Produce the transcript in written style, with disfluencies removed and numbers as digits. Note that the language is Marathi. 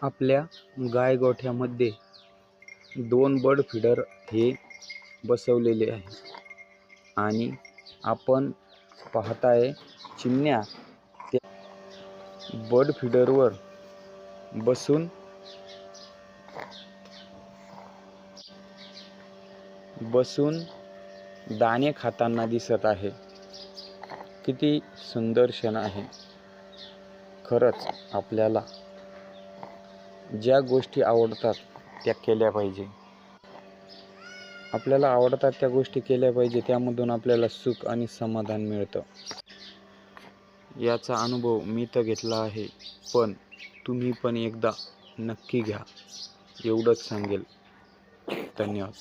आपल्या गायगोठ्यामध्ये 2 बर्ड फीडर हे बसवलेले आहे आणि आपण पाहताय चिमण्या त्या बर्ड फीडरवर बसून दाणे खाताना दिसत आहे। किती सुंदर क्षण आहे। खरंच आपल्याला ज्या गोष्टी आवडतात त्या केल्या पाहिजे। आपल्याला आवडतात त्या गोष्टी केल्या पाहिजे, त्यामधून आपल्याला सुख आणि समाधान मिळतं। याचा अनुभव मी तर घेतला आहे, पण तुम्ही पण एकदा नक्की घ्या, एवढंच सांगेल। धन्यवाद।